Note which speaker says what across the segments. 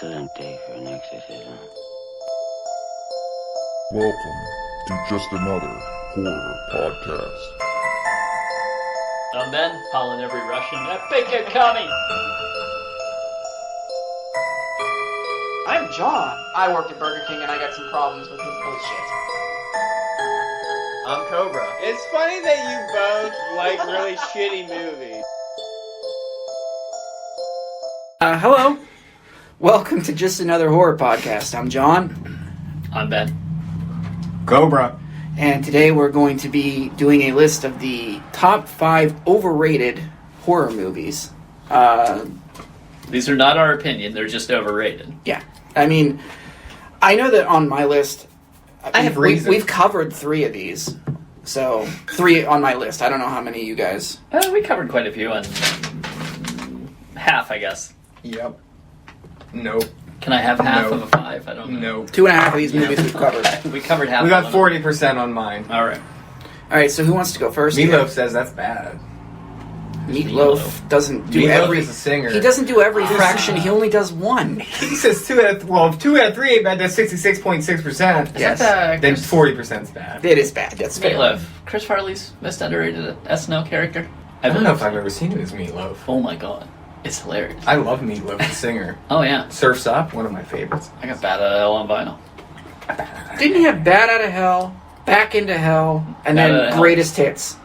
Speaker 1: excellent day for an exorcism.
Speaker 2: Welcome to Just Another Horror Podcast.
Speaker 3: I'm Ben, calling every Russian epic coming.
Speaker 4: I'm John. I worked at Burger King and I got some problems with his bullshit.
Speaker 5: I'm Cobra. It's funny that you both like really shitty movies.
Speaker 4: Hello. Welcome to Just Another Horror Podcast. I'm John.
Speaker 3: I'm Ben.
Speaker 5: Cobra.
Speaker 4: And today we're going to be doing a list of the top 5 overrated horror movies.
Speaker 3: These are not our opinion, they're just overrated.
Speaker 4: Yeah. I mean, I know that on my list,
Speaker 5: I have reasons.
Speaker 4: We've covered 3 of these. So, 3 on my list. I don't know how many you guys...
Speaker 3: We covered quite a few, and half, I guess.
Speaker 5: Yep. Nope.
Speaker 3: Can I have half
Speaker 5: No.
Speaker 3: of a 5? I don't know.
Speaker 5: Nope.
Speaker 4: 2.5 of these movies we've covered.
Speaker 3: We covered half
Speaker 5: We got
Speaker 3: of them.
Speaker 5: 40% on mine.
Speaker 3: Alright.
Speaker 4: Alright, so who wants to go first?
Speaker 5: Meatloaf says that's bad.
Speaker 4: Meatloaf doesn't do
Speaker 5: Meatloaf
Speaker 4: every...
Speaker 5: is a singer.
Speaker 4: He doesn't do every fraction. He only does one.
Speaker 5: He says 2 out of 3 ain't bad. That's 66.6%.
Speaker 4: Yes.
Speaker 3: That
Speaker 5: Then 40% is bad.
Speaker 4: It is bad. That's fair.
Speaker 3: Meatloaf. Chris Farley's most underrated SNL character.
Speaker 5: I don't know if I've ever seen him as Meatloaf.
Speaker 3: Oh my god. It's hilarious.
Speaker 5: I love Meatloaf, the singer.
Speaker 3: Oh yeah.
Speaker 5: Surf's Up, one of my favorites.
Speaker 3: I got Bad Out of Hell on vinyl.
Speaker 4: Didn't he have Bad Out of Hell, Back into Hell, and
Speaker 3: Bad Outta
Speaker 4: then
Speaker 3: Hell.
Speaker 4: Greatest Hits?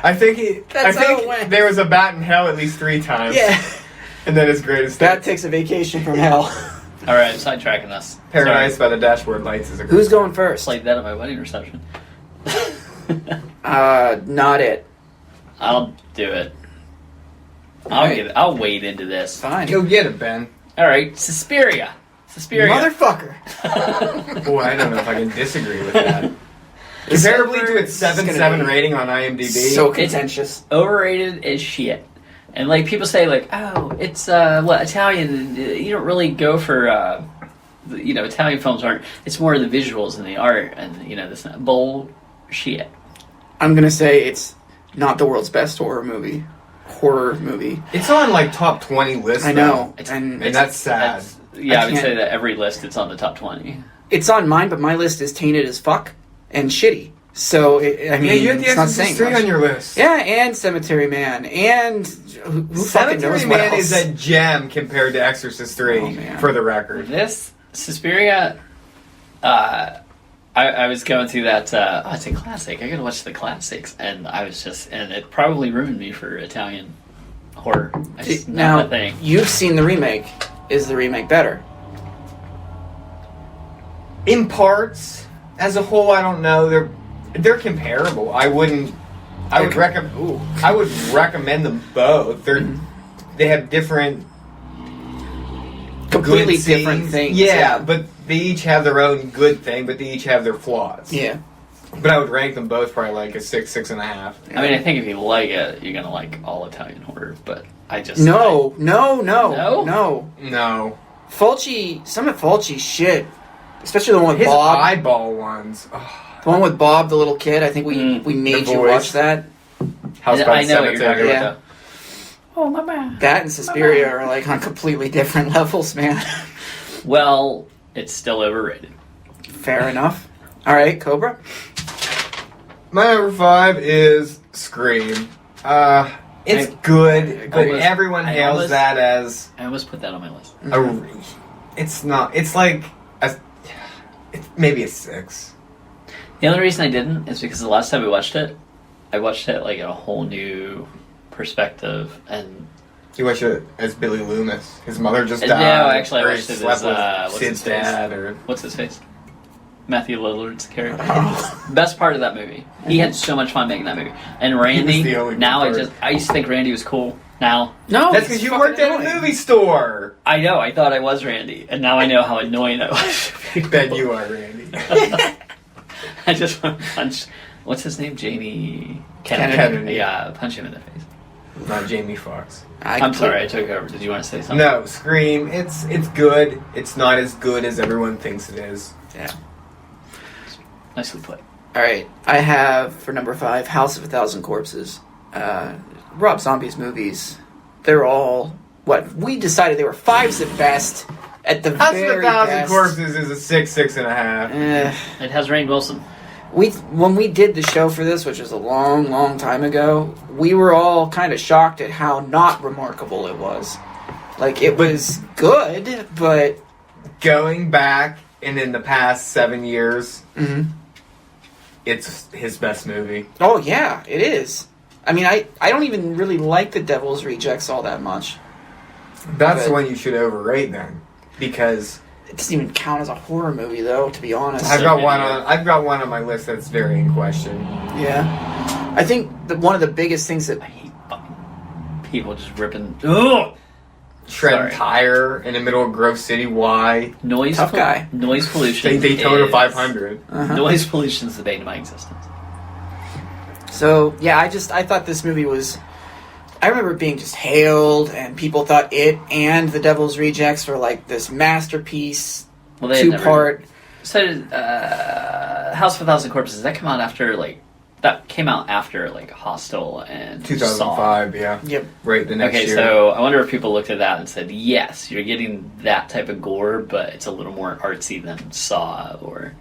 Speaker 5: I think
Speaker 4: That's how it went.
Speaker 5: there was a bat in hell at least 3 times.
Speaker 4: Yeah.
Speaker 5: And then his greatest
Speaker 4: That
Speaker 5: hits.
Speaker 4: takes a vacation from hell.
Speaker 3: Alright, sidetracking us.
Speaker 5: Paradise
Speaker 3: Sorry.
Speaker 5: by the Dashboard Lights is a great
Speaker 4: Who's going first?
Speaker 3: Played that at my wedding reception.
Speaker 4: Not it.
Speaker 3: I'll do it.
Speaker 4: Alright.
Speaker 3: I'll wade into this.
Speaker 4: Fine.
Speaker 5: Go get it, Ben.
Speaker 3: Alright, Suspiria.
Speaker 4: Motherfucker.
Speaker 5: Boy, I don't know if I can disagree with that. Comparably to its
Speaker 4: This is gonna
Speaker 5: 7.7
Speaker 4: be
Speaker 5: rating on IMDb.
Speaker 4: So contentious.
Speaker 3: Overrated as shit. And like people say like, oh, it's Italian, you don't really go for Italian films aren't, it's more the visuals and the art and this not bullshit.
Speaker 4: I'm gonna say it's not the world's best horror movie.
Speaker 5: It's on like top 20 lists.
Speaker 4: I know.
Speaker 5: though.
Speaker 4: And
Speaker 5: And that's sad.
Speaker 3: I would
Speaker 4: can't-
Speaker 3: say that every list it's on the top 20.
Speaker 4: it's on mine, but my list is tainted as fuck and shitty. So, I mean,
Speaker 5: Yeah, you had the
Speaker 4: it's not saying
Speaker 5: Exorcist 3
Speaker 4: much.
Speaker 5: on your list.
Speaker 4: Yeah, and Cemetery Man, and who fucking knows
Speaker 5: Cemetery
Speaker 4: what
Speaker 5: Man
Speaker 4: else?
Speaker 5: is a gem compared to Exorcist 3,
Speaker 4: Oh, man.
Speaker 5: for the record.
Speaker 3: This Suspiria, I was going through that. It's a classic. I gotta watch the classics, and and it probably ruined me for Italian horror. It's just not
Speaker 4: Now,
Speaker 3: my thing.
Speaker 4: you've seen the remake. Is the remake better?
Speaker 5: In parts, as a whole, I don't know. They're comparable. I would recommend them both. They have different
Speaker 4: Completely
Speaker 5: good
Speaker 4: different
Speaker 5: scenes.
Speaker 4: things.
Speaker 5: Yeah, but they each have their own good thing, but they each have their flaws.
Speaker 4: Yeah.
Speaker 5: But I would rank them both probably like a 6, 6.5.
Speaker 3: I mean, I think if you like it, you're gonna like all Italian horror. But I just
Speaker 4: No.
Speaker 5: No.
Speaker 4: Fulci, some of Fulci's shit, especially the one with
Speaker 5: His
Speaker 4: Bob.
Speaker 5: eyeball ones. Oh,
Speaker 4: The one with Bob, the little kid. I think we made
Speaker 5: The
Speaker 4: you
Speaker 5: Voice.
Speaker 4: watch that.
Speaker 5: House
Speaker 3: I
Speaker 5: by
Speaker 3: know what
Speaker 5: the
Speaker 3: you're talking
Speaker 5: Cemetery.
Speaker 4: Yeah.
Speaker 3: about. Though. Oh my bad.
Speaker 4: That and Suspiria are like on completely different levels, man.
Speaker 3: Well, it's still overrated.
Speaker 4: Fair enough. All right, Cobra.
Speaker 5: My number 5 is Scream. It's good, but everyone
Speaker 3: I
Speaker 5: hails
Speaker 3: almost-
Speaker 5: that as
Speaker 3: I almost put that on my list.
Speaker 5: it's not. It's like maybe a 6.
Speaker 3: The only reason I didn't is because the last time I watched it like in a whole new perspective, and
Speaker 5: You watch it as Billy Loomis. His mother just
Speaker 3: No,
Speaker 5: died.
Speaker 3: actually, I
Speaker 5: or he
Speaker 3: watched it
Speaker 5: slept
Speaker 3: as,
Speaker 5: with
Speaker 3: what's
Speaker 5: Sid's
Speaker 3: his face?
Speaker 5: dad, or
Speaker 3: what's his face? Matthew Lillard's character.
Speaker 4: Oh.
Speaker 3: Best part of that movie. He had so much fun making that movie. And Randy,
Speaker 5: the only good
Speaker 3: now
Speaker 5: part.
Speaker 3: I used to think Randy was cool. Now,
Speaker 4: No,
Speaker 5: that's
Speaker 4: he's
Speaker 5: because you
Speaker 4: fucking
Speaker 5: worked at a
Speaker 4: annoying.
Speaker 5: movie store.
Speaker 3: I know, I thought I was Randy, and now I know how annoying I was.
Speaker 5: Ben, you are Randy.
Speaker 3: I just want to punch, what's his name? Jamie
Speaker 5: Kennedy.
Speaker 3: Yeah, punch him in the face.
Speaker 5: Not Jamie Foxx.
Speaker 3: I'm sorry, I took over. Did you want to say something?
Speaker 5: No, Scream. It's good. It's not as good as everyone thinks it is.
Speaker 4: Yeah.
Speaker 3: Nicely put.
Speaker 4: All right, I have for number 5, House of a Thousand Corpses. Rob Zombie's movies. They're all what we decided they were 5s at best. At the
Speaker 5: House of
Speaker 4: very
Speaker 5: a Thousand
Speaker 4: best.
Speaker 5: Corpses is a 6.5.
Speaker 3: It has Rainn Wilson.
Speaker 4: When we did the show for this, which was a long, long time ago, we were all kind of shocked at how not remarkable it was. Like, it was good, but...
Speaker 5: Going back, and in the past 7 years, it's his best movie.
Speaker 4: Oh, yeah, it is. I mean, I don't even really like The Devil's Rejects all that much.
Speaker 5: That's the one you should overrate, then. Because...
Speaker 4: It doesn't even count as a horror movie, though, to be honest.
Speaker 5: I've got one on my list that's very in question.
Speaker 4: Yeah. I think one of the biggest things that...
Speaker 3: I hate fucking people just ripping... Ugh!
Speaker 5: Shred tire in the middle of Grove City. Why?
Speaker 4: Tough guy.
Speaker 3: Noise pollution.
Speaker 5: Daytona 500.
Speaker 3: Noise pollution is the bane of my existence.
Speaker 4: So, yeah, I thought this movie was... I remember it being just hailed, and people thought it and The Devil's Rejects were like this masterpiece, two-part.
Speaker 3: So, House of a Thousand Corpses, that came out after, Hostel and
Speaker 5: 2005,
Speaker 3: Saw.
Speaker 5: yeah.
Speaker 4: Yep.
Speaker 5: Right, the next year.
Speaker 3: Okay, so I wonder if people looked at that and said, yes, you're getting that type of gore, but it's a little more artsy than Saw, or...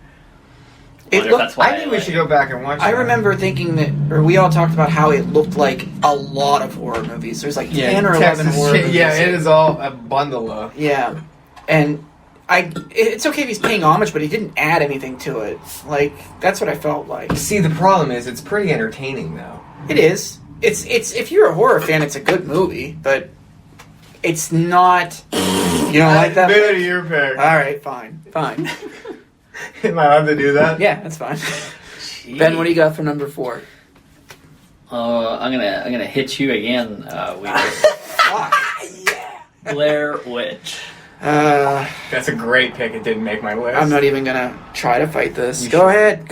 Speaker 5: I think we should go back and watch it.
Speaker 4: I remember thinking that, or we all talked about how it looked like a lot of horror movies. There's like 10 or 11 horror movies.
Speaker 5: Yeah, it is all a bundle of.
Speaker 4: Yeah. And it's okay if he's paying homage, but he didn't add anything to it. Like, that's what I felt like.
Speaker 5: See, the problem is, it's pretty entertaining, though.
Speaker 4: It is. It's if you're a horror fan, it's a good movie, but it's not... You don't like that?
Speaker 5: Bit of your pick.
Speaker 4: Alright, fine.
Speaker 5: Am I allowed to do that?
Speaker 4: Yeah, that's fine. Ben, what do you got for number 4?
Speaker 3: I'm gonna hit you again, Weaver. Blair Witch.
Speaker 5: That's a great pick. It didn't make my list.
Speaker 4: I'm not even gonna try to fight this. Go ahead.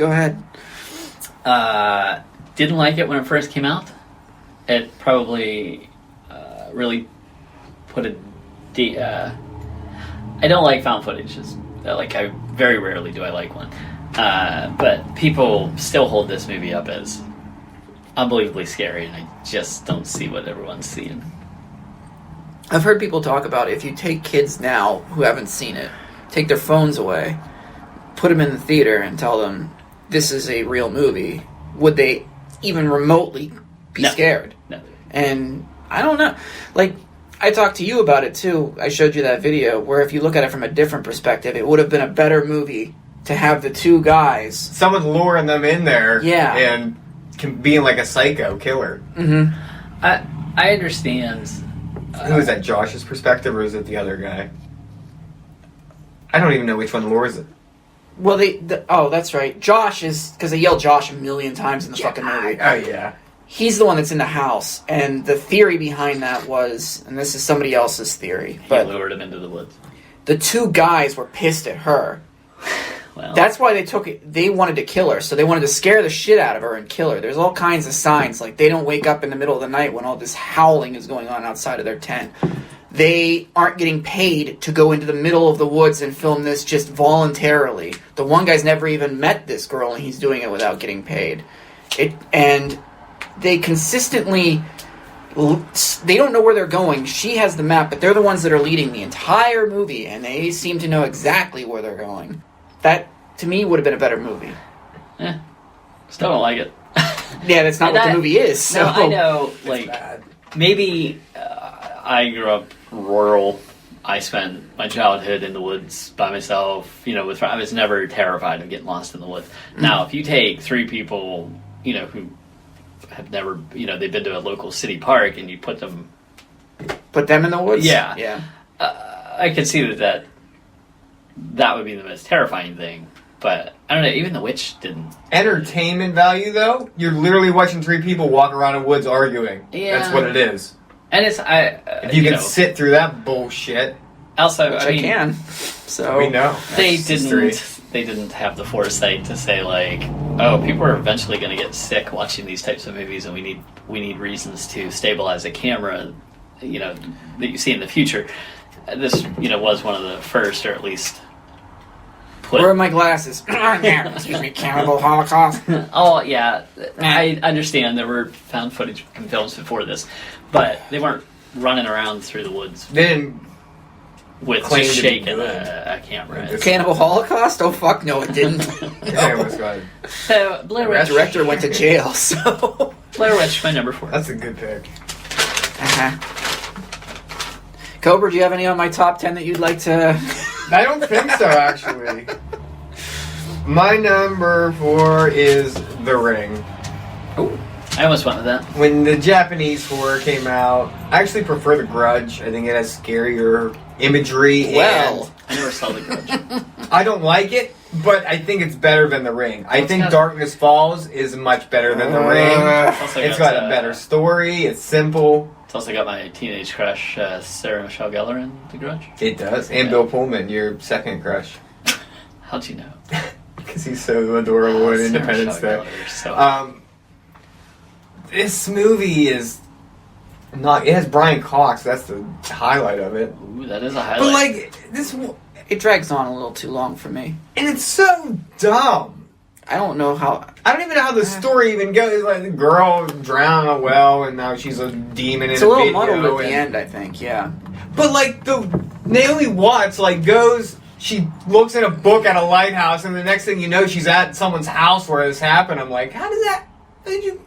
Speaker 3: Didn't like it when it first came out. It probably really put a... I don't like found footage. I very rarely do I like one. But people still hold this movie up as unbelievably scary, and I just don't see what everyone's seeing.
Speaker 4: I've heard people talk about if you take kids now who haven't seen it, take their phones away, put them in the theater and tell them this is a real movie, would they even remotely be scared?
Speaker 3: No.
Speaker 4: And I don't know. Like, I talked to you about it too. I showed you that video where if you look at it from a different perspective, it would have been a better movie to have the two guys.
Speaker 5: Someone luring them in there.
Speaker 4: Yeah.
Speaker 5: And being like a psycho killer.
Speaker 4: Mm-hmm.
Speaker 3: I understand.
Speaker 5: Who is that, Josh's perspective, or is it the other guy? I don't even know which one lures it.
Speaker 4: Well, oh, that's right. Josh is... Because they yell Josh a million times in the fucking movie.
Speaker 5: Oh, yeah.
Speaker 4: He's the one that's in the house, and the theory behind that was, and this is somebody else's theory, but
Speaker 3: he lured him into the woods.
Speaker 4: The two guys were pissed at her.
Speaker 3: Well,
Speaker 4: that's why they took it. They wanted to kill her, so they wanted to scare the shit out of her and kill her. There's all kinds of signs, like they don't wake up in the middle of the night when all this howling is going on outside of their tent. They aren't getting paid to go into the middle of the woods and film this just voluntarily. The one guy's never even met this girl, and he's doing it without getting paid. And they consistently... They don't know where they're going. She has the map, but they're the ones that are leading the entire movie, and they seem to know exactly where they're going. That, to me, would have been a better movie.
Speaker 3: Still don't like it.
Speaker 4: Yeah, that's not what the movie is. So.
Speaker 3: No, I know, like, maybe I grew up rural. I spent my childhood in the woods by myself. You know, I was never terrified of getting lost in the woods. Mm-hmm. Now, if you take three people, you know, who have never, you know, they've been to a local city park, and you put them
Speaker 4: in the woods.
Speaker 3: Yeah. I could see that would be the most terrifying thing. But I don't know. Even the witch didn't.
Speaker 5: Entertainment value, though. You're literally watching three people walk around in woods arguing.
Speaker 3: Yeah,
Speaker 5: that's what it is.
Speaker 3: And it's
Speaker 5: if you can sit through that bullshit.
Speaker 3: Also,
Speaker 4: which I can. So
Speaker 5: we know
Speaker 3: they didn't have the foresight to say, like, oh, people are eventually going to get sick watching these types of movies, and we need reasons to stabilize a camera, you know, that you see in the future. This, you know, was one of the first, or at least.
Speaker 4: Where are my glasses? Excuse me, Cannibal Holocaust.
Speaker 3: Oh yeah, I understand there were found footage films before this, but they weren't running around through the woods
Speaker 5: They didn't
Speaker 3: with
Speaker 5: claim
Speaker 3: just
Speaker 5: to be
Speaker 3: shaking
Speaker 5: good.
Speaker 3: a camera.
Speaker 5: Like
Speaker 4: Cannibal Holocaust? Oh fuck no, it didn't.
Speaker 5: Yeah, it was good.
Speaker 3: So Blair
Speaker 4: The
Speaker 3: Witch.
Speaker 4: director went to jail, so.
Speaker 3: Blair Witch, my number 4.
Speaker 5: That's a good pick.
Speaker 4: Cobra, do you have any on my top 10 that you'd like to?
Speaker 5: I don't think so, actually. My number 4 is The Ring.
Speaker 3: Oh, I almost went with that.
Speaker 5: When the Japanese horror came out, I actually prefer The Grudge. I think it has scarier imagery.
Speaker 4: Well,
Speaker 3: I never saw The Grudge.
Speaker 5: And I don't like it, but I think it's better than The Ring. I
Speaker 3: Well,
Speaker 5: think
Speaker 3: got-
Speaker 5: Darkness Falls is much better than The Ring.
Speaker 3: Also
Speaker 5: It's got a better story. It's simple.
Speaker 3: It's also got my teenage crush, Sarah Michelle Gellar in The Grudge.
Speaker 5: It does. And Bill Pullman, your second crush.
Speaker 3: How'd you know?
Speaker 5: Because he's so adorable in
Speaker 3: Sarah
Speaker 5: Independence
Speaker 3: Michelle
Speaker 5: Day.
Speaker 3: Gellar, you're so
Speaker 5: This movie is not. It has Brian Cox. That's the highlight of it.
Speaker 3: Ooh, that is a highlight.
Speaker 5: But like this,
Speaker 4: it drags on a little too long for me.
Speaker 5: and it's so dumb.
Speaker 4: I don't know how.
Speaker 5: I don't even know how the story even goes. Like the girl drowned in a well, and now she's a demon.
Speaker 4: It's
Speaker 5: in
Speaker 4: a little
Speaker 5: video,
Speaker 4: muddled at the
Speaker 5: and-
Speaker 4: end, I think. Yeah.
Speaker 5: But like the Naomi Watts like goes. She looks in a book at a lighthouse, and the next thing you know, she's at someone's house where this happened. I'm like, how did you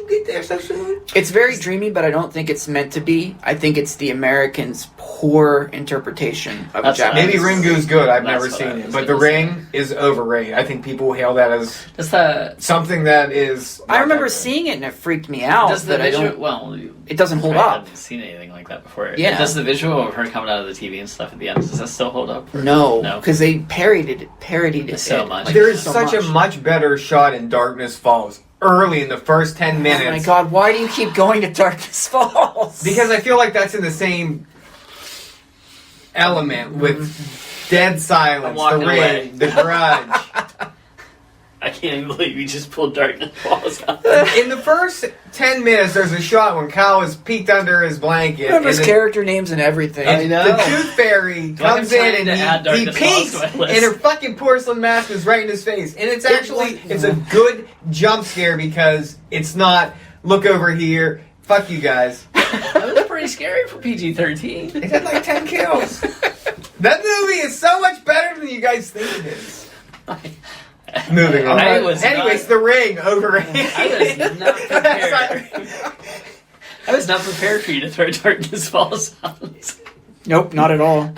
Speaker 5: get there so soon?
Speaker 4: It's very dreamy, but I don't think it's meant to be. I think it's the Americans' poor interpretation of
Speaker 3: That's
Speaker 4: Japanese.
Speaker 5: Maybe Ringo's good. I've
Speaker 3: That's
Speaker 5: never
Speaker 3: what
Speaker 5: seen
Speaker 3: I
Speaker 5: it,
Speaker 3: was
Speaker 5: but The
Speaker 3: gonna say.
Speaker 5: Ring is overrated. I think people hail that as
Speaker 3: does the
Speaker 5: something that is.
Speaker 4: I remember
Speaker 5: not that good.
Speaker 4: seeing it and it freaked me out,
Speaker 3: does the
Speaker 4: but I
Speaker 3: visual
Speaker 4: don't.
Speaker 3: well
Speaker 4: It doesn't hold
Speaker 3: I
Speaker 4: up.
Speaker 3: haven't seen anything like that before.
Speaker 4: Yeah.
Speaker 3: Does the visual of her coming out of the TV and stuff at the end, does that still hold up? Or-
Speaker 4: No,
Speaker 3: No.
Speaker 4: because they parodied it
Speaker 3: So
Speaker 4: it,
Speaker 3: much.
Speaker 4: like,
Speaker 5: There is
Speaker 4: so
Speaker 5: such a much better shot in Darkness Falls early in the first 10 minutes.
Speaker 4: Oh my god! Why do you keep going to Darkness Falls?
Speaker 5: Because I feel like that's in the same element with Dead Silence,
Speaker 3: I'm
Speaker 5: The
Speaker 3: walking
Speaker 5: Ring,
Speaker 3: away.
Speaker 5: The Grudge.
Speaker 3: I can't even believe you just pulled Darkness Falls out.
Speaker 5: In the first 10 minutes, there's a shot when Kyle is peeked under his blanket.
Speaker 4: remember his
Speaker 5: and
Speaker 4: character names and everything.
Speaker 5: And the Tooth Fairy
Speaker 3: Do I have
Speaker 5: comes
Speaker 3: time
Speaker 5: in
Speaker 3: to add
Speaker 5: and he
Speaker 3: Darkness Falls
Speaker 5: peeks,
Speaker 3: to my list?
Speaker 5: and her fucking porcelain mask is right in his face. And it's actually, it's a good jump scare because it's not, look over here, fuck you guys.
Speaker 3: That was pretty scary for PG-13.
Speaker 5: It had like 10 kills. That movie is so much better than you guys think it is. Moving on.
Speaker 3: I was
Speaker 5: Anyways,
Speaker 3: not-
Speaker 5: The Ring, overrated.
Speaker 3: I was not prepared. I was not prepared for you to throw Darkness Falls out.
Speaker 4: Nope, not at all.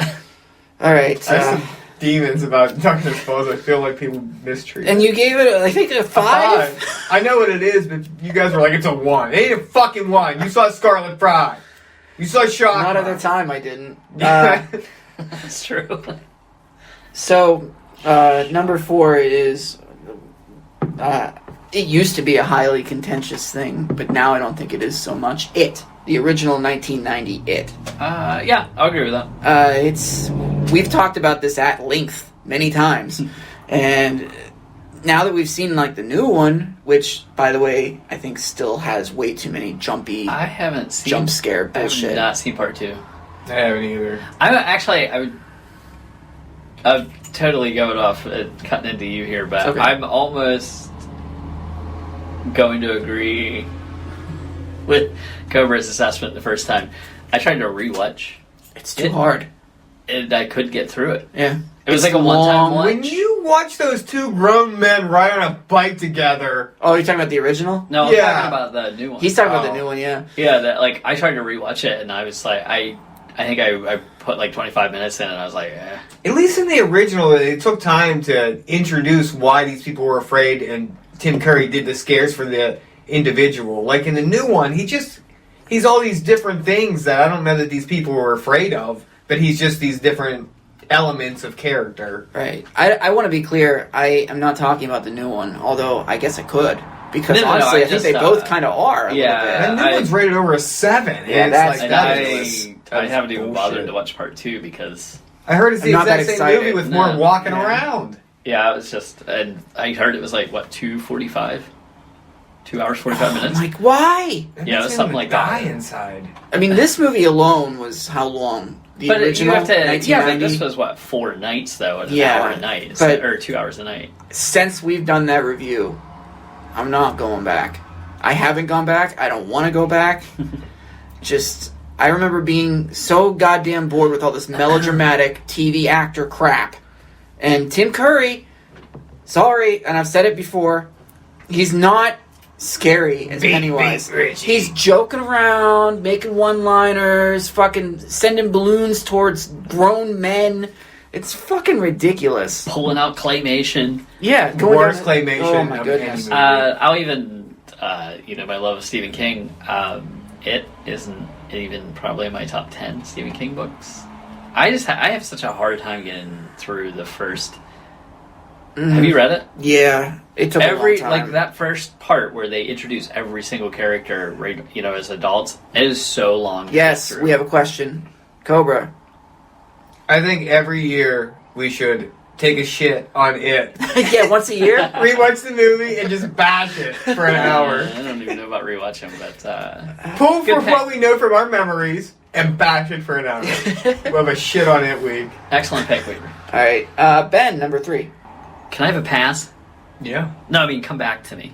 Speaker 4: All right,
Speaker 5: I have some demons about Darkness Falls. I feel like people mistreat
Speaker 4: and
Speaker 5: it.
Speaker 4: you gave it, I think, a 5.
Speaker 5: I know what it is, but you guys were like, it's a 1. It ain't a fucking 1. You saw Scarlet Fry. You saw Shock.
Speaker 4: Not at the time, I didn't.
Speaker 3: That's true.
Speaker 4: So, number 4 is. It used to be a highly contentious thing, but now I don't think it is so much. It, the original 1990 It.
Speaker 3: Yeah, I'll agree with that.
Speaker 4: We've talked about this at length many times, and now that we've seen like the new one, which by the way I think still has way too many jumpy
Speaker 3: I haven't seen
Speaker 4: jump scare
Speaker 3: I have
Speaker 4: bullshit.
Speaker 3: not seen part 2.
Speaker 5: I haven't either.
Speaker 3: I would totally go it off cutting into you here, but
Speaker 4: Okay.
Speaker 3: I'm almost going to agree with Cobra's assessment the first time. I tried to rewatch,
Speaker 4: It's too hard.
Speaker 3: and I couldn't get through it.
Speaker 4: Yeah,
Speaker 3: It was
Speaker 4: It's
Speaker 3: like a one-time
Speaker 4: long.
Speaker 3: watch.
Speaker 5: When you watch those two grown men ride on a bike together,
Speaker 4: Oh, you're talking about the original?
Speaker 3: No, I'm
Speaker 5: Yeah.
Speaker 3: talking about the new one.
Speaker 4: He's talking about
Speaker 5: Oh.
Speaker 4: the new one, yeah.
Speaker 3: Yeah, that like I tried to rewatch it, and I was like, I think I put like 25 minutes in, and I was like, eh.
Speaker 5: at least in the original, they took time to introduce why these people were afraid, and Tim Curry did the scares for the individual. Like in the new one, he's all these different things that I don't know that these people were afraid of, but he's just these different elements of character.
Speaker 4: Right. I want to be clear. I am not talking about the new one, although I guess I could. Because
Speaker 3: No,
Speaker 4: honestly,
Speaker 3: I
Speaker 4: I think
Speaker 3: just,
Speaker 4: they both kind of are a
Speaker 3: yeah.
Speaker 4: little
Speaker 5: And
Speaker 4: bit.
Speaker 5: the new one's rated over a 7.
Speaker 4: Yeah,
Speaker 5: and
Speaker 4: that's-
Speaker 5: it's
Speaker 3: And
Speaker 5: like,
Speaker 3: I
Speaker 5: that's
Speaker 3: haven't even bothered
Speaker 5: bullshit.
Speaker 3: to watch part 2 because
Speaker 5: I heard it's the
Speaker 4: I'm not that
Speaker 5: exact same
Speaker 4: excited.
Speaker 5: movie with
Speaker 3: No.
Speaker 5: more walking
Speaker 4: Yeah.
Speaker 5: around.
Speaker 3: yeah, it was just, and I heard it was like what 2:45, 2 hours 45 minutes.
Speaker 4: I'm like, why?
Speaker 5: That
Speaker 3: Yeah,
Speaker 5: makes
Speaker 3: it's
Speaker 5: him
Speaker 3: something
Speaker 5: a
Speaker 3: like that.
Speaker 5: guy inside.
Speaker 4: I mean, this movie alone was how long? The
Speaker 3: But
Speaker 4: original,
Speaker 3: you have to, yeah. But
Speaker 4: 1990?
Speaker 3: this was what 4 nights though, at an
Speaker 4: Yeah,
Speaker 3: hour a night,
Speaker 4: but-
Speaker 3: or 2 hours a night.
Speaker 4: Since we've done that review, I'm not going back. I haven't gone back. I don't want to go back. Just, I remember being so goddamn bored with all this melodramatic TV actor crap. And Tim Curry, sorry, and I've said it before, he's not scary as Pennywise. He's joking around, making one-liners, fucking sending balloons towards grown men. It's fucking ridiculous.
Speaker 3: Pulling out claymation.
Speaker 4: Yeah,
Speaker 5: Worst claymation.
Speaker 4: Oh my
Speaker 5: of
Speaker 4: goodness.
Speaker 5: any movie.
Speaker 3: I'll even, my love of Stephen King, it isn't even probably in my top 10 Stephen King books. I have such a hard time getting through the first. Have you read it?
Speaker 4: Yeah, it took a long time.
Speaker 3: Like that first part where they introduce every single character, as adults. It is so long. To
Speaker 4: Yes,
Speaker 3: get through.
Speaker 4: we have a question. Cobra.
Speaker 5: I think every year we should take a shit on it.
Speaker 4: Yeah, once a year?
Speaker 5: Rewatch the movie and just bash it for an hour.
Speaker 3: I don't even know about rewatching, but
Speaker 5: Pull
Speaker 3: Good
Speaker 5: from
Speaker 3: pick.
Speaker 5: what we know from our memories and bash it for an hour. We'll have a shit on it week.
Speaker 3: excellent pick, Weaver.
Speaker 4: All right, Ben, number 3.
Speaker 3: Can I have a pass?
Speaker 5: Yeah.
Speaker 3: No, I mean come back to me.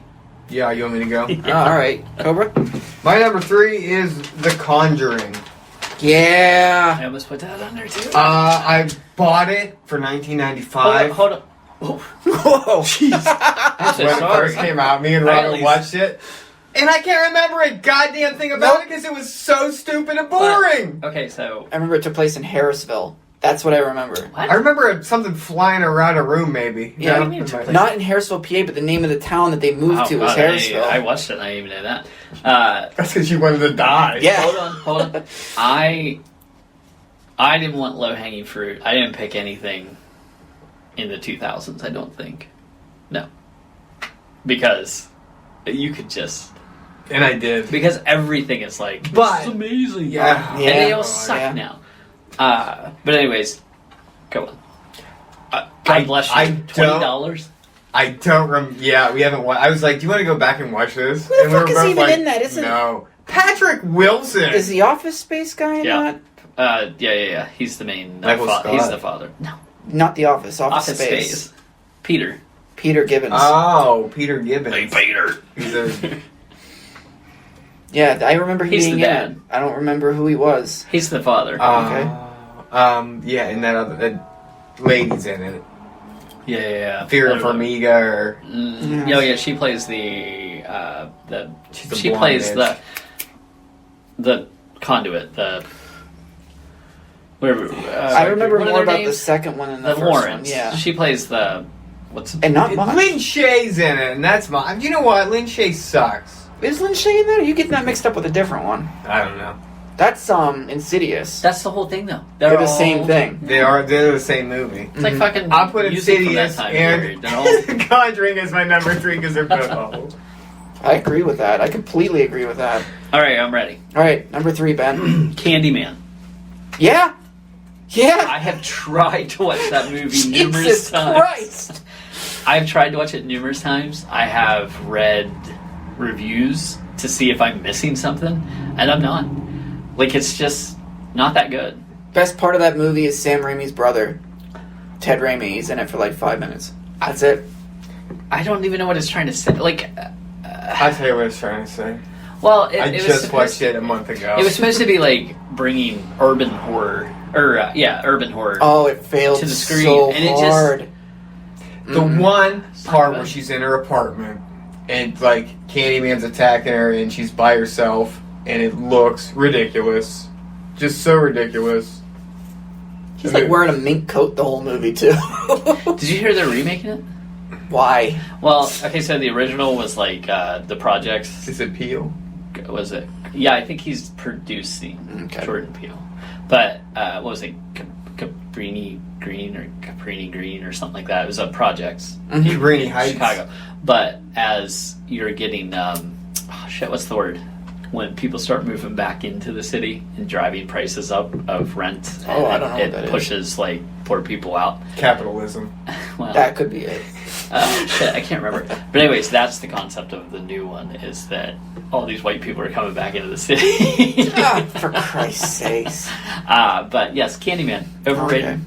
Speaker 5: Yeah, you want me to go?
Speaker 4: All right, Cobra.
Speaker 5: My number 3 is The Conjuring.
Speaker 4: Yeah.
Speaker 3: I almost put that on there too.
Speaker 5: I bought it for $19.95.
Speaker 3: Hold up. Oh,
Speaker 4: Whoa.
Speaker 3: I'm so
Speaker 5: When it
Speaker 3: sorry.
Speaker 5: first came out, me and
Speaker 3: I at
Speaker 5: Robin
Speaker 3: least-
Speaker 5: watched it. And I can't remember a goddamn thing about it because it was so stupid and boring.
Speaker 3: Okay, so
Speaker 4: I remember it took place in Harrisville. That's what I remember.
Speaker 3: what?
Speaker 5: I remember something flying around a room, maybe.
Speaker 4: Yeah,
Speaker 3: what do you mean it took place?
Speaker 4: Not in Harrisville, PA, but the name of the town that they moved to was
Speaker 3: God,
Speaker 4: Harrisville.
Speaker 3: I watched it and I didn't even know that.
Speaker 5: That's because you wanted to die.
Speaker 4: Yeah.
Speaker 3: Hold on. I didn't want low hanging fruit. I didn't pick anything in the 2000s. I don't think. No, because you could just
Speaker 5: And I did.
Speaker 3: because everything is like
Speaker 5: But-
Speaker 3: it's amazing.
Speaker 5: Yeah.
Speaker 3: and they all
Speaker 4: Yeah.
Speaker 3: suck
Speaker 4: Yeah.
Speaker 3: now. But anyways, go on.
Speaker 5: I-
Speaker 3: God bless you.
Speaker 5: I
Speaker 3: $20.
Speaker 5: I don't yeah, we haven't watched. I was like, do you want to go back and watch this?
Speaker 4: Who the
Speaker 5: And we
Speaker 4: fuck
Speaker 5: were
Speaker 4: is
Speaker 5: both
Speaker 4: even
Speaker 5: like,
Speaker 4: in that? Isn't-
Speaker 5: No. Patrick Wilson.
Speaker 4: Is the Office Space guy in
Speaker 3: Yeah.
Speaker 4: that?
Speaker 3: Yeah. He's the main.
Speaker 5: Michael Scott.
Speaker 3: He's the father. No,
Speaker 4: Not the Office. Office,
Speaker 3: Office
Speaker 4: Space.
Speaker 3: Space. Peter.
Speaker 4: Peter Gibbons.
Speaker 5: Oh, Peter Gibbons.
Speaker 3: Peter.
Speaker 5: He's a,
Speaker 4: Yeah, I remember
Speaker 3: He's
Speaker 4: being
Speaker 3: the
Speaker 4: in
Speaker 3: dad.
Speaker 4: it. I don't remember who he was.
Speaker 3: He's the father.
Speaker 5: yeah, and that other lady's in it.
Speaker 3: Yeah.
Speaker 5: Fear
Speaker 3: I
Speaker 5: of
Speaker 3: don't know.
Speaker 5: Farmiga or
Speaker 3: Yeah. She plays the
Speaker 5: She's the
Speaker 3: she
Speaker 5: blonde
Speaker 3: plays
Speaker 5: bitch.
Speaker 3: the conduit. The whatever.
Speaker 4: I remember
Speaker 3: what are
Speaker 4: more
Speaker 3: their
Speaker 4: about the
Speaker 3: names?
Speaker 4: second one than the
Speaker 3: The
Speaker 4: first
Speaker 3: Lawrence.
Speaker 4: one. Yeah.
Speaker 3: She plays the what's
Speaker 4: And not much.
Speaker 5: Lin Shaye's in it, and that's my. You know what? Lin Shaye sucks.
Speaker 4: Is Lin Shaye in there? Or you getting that mixed up with a different one?
Speaker 5: I don't know.
Speaker 4: That's Insidious.
Speaker 3: that's the whole thing though.
Speaker 4: They're the
Speaker 3: all-
Speaker 4: same thing.
Speaker 5: They're the same movie.
Speaker 3: It's like fucking.
Speaker 5: I'll put
Speaker 3: music from that
Speaker 5: Insidious
Speaker 3: time period.
Speaker 5: and
Speaker 3: They're all-
Speaker 5: Conjuring as my number 3 because they're both awful.
Speaker 4: I agree with that. I completely agree with that.
Speaker 3: All right, I'm ready.
Speaker 4: All right, number 3, Ben.
Speaker 3: Candyman.
Speaker 4: Yeah. Yeah.
Speaker 3: I have tried to watch that movie numerous
Speaker 4: Jesus
Speaker 3: times.
Speaker 4: Christ.
Speaker 3: I've tried to watch it numerous times. I have read reviews to see if I'm missing something, and I'm not. Like, it's just not that good.
Speaker 4: Best part of that movie is Sam Raimi's brother, Ted Raimi. He's in it for like 5 minutes. That's it.
Speaker 3: I don't even know what it's trying to say. Like,
Speaker 5: I'll tell you what it's trying to say.
Speaker 3: well,
Speaker 5: I
Speaker 3: it was
Speaker 5: just
Speaker 3: supposed
Speaker 5: watched
Speaker 3: to,
Speaker 5: it a month ago.
Speaker 3: It was supposed to be like bringing urban horror, urban horror
Speaker 4: Oh, it failed
Speaker 3: to the screen,
Speaker 4: so
Speaker 3: and it just
Speaker 4: hard.
Speaker 5: The one part
Speaker 3: good.
Speaker 5: where she's in her apartment and like Candyman's attacking her and she's by herself and it looks ridiculous. Just so ridiculous.
Speaker 4: He's like wearing a mink coat the whole movie too.
Speaker 3: Did you hear they're remaking it?
Speaker 4: Why?
Speaker 3: Well, okay, so the original was like the projects.
Speaker 5: Is it Peel?
Speaker 3: Was it? Yeah, I think he's producing
Speaker 4: Okay.
Speaker 3: Jordan Peele. But what was it? Cabrini Green or something like that. It was a projects
Speaker 5: Cabrini
Speaker 3: in
Speaker 5: Heights.
Speaker 3: Chicago. But as you're getting what's the word? When people start moving back into the city and driving prices up of rent,
Speaker 4: Oh,
Speaker 3: and
Speaker 4: I don't know what that
Speaker 3: it
Speaker 4: is.
Speaker 3: pushes like poor people out.
Speaker 5: Capitalism.
Speaker 3: Well,
Speaker 4: That could be it.
Speaker 3: shit, I can't remember. But anyways, that's the concept of the new one, is that all these white people are coming back into the city.
Speaker 4: Ah, for Christ's sakes.
Speaker 3: But yes, Candyman, overrated.
Speaker 4: Okay.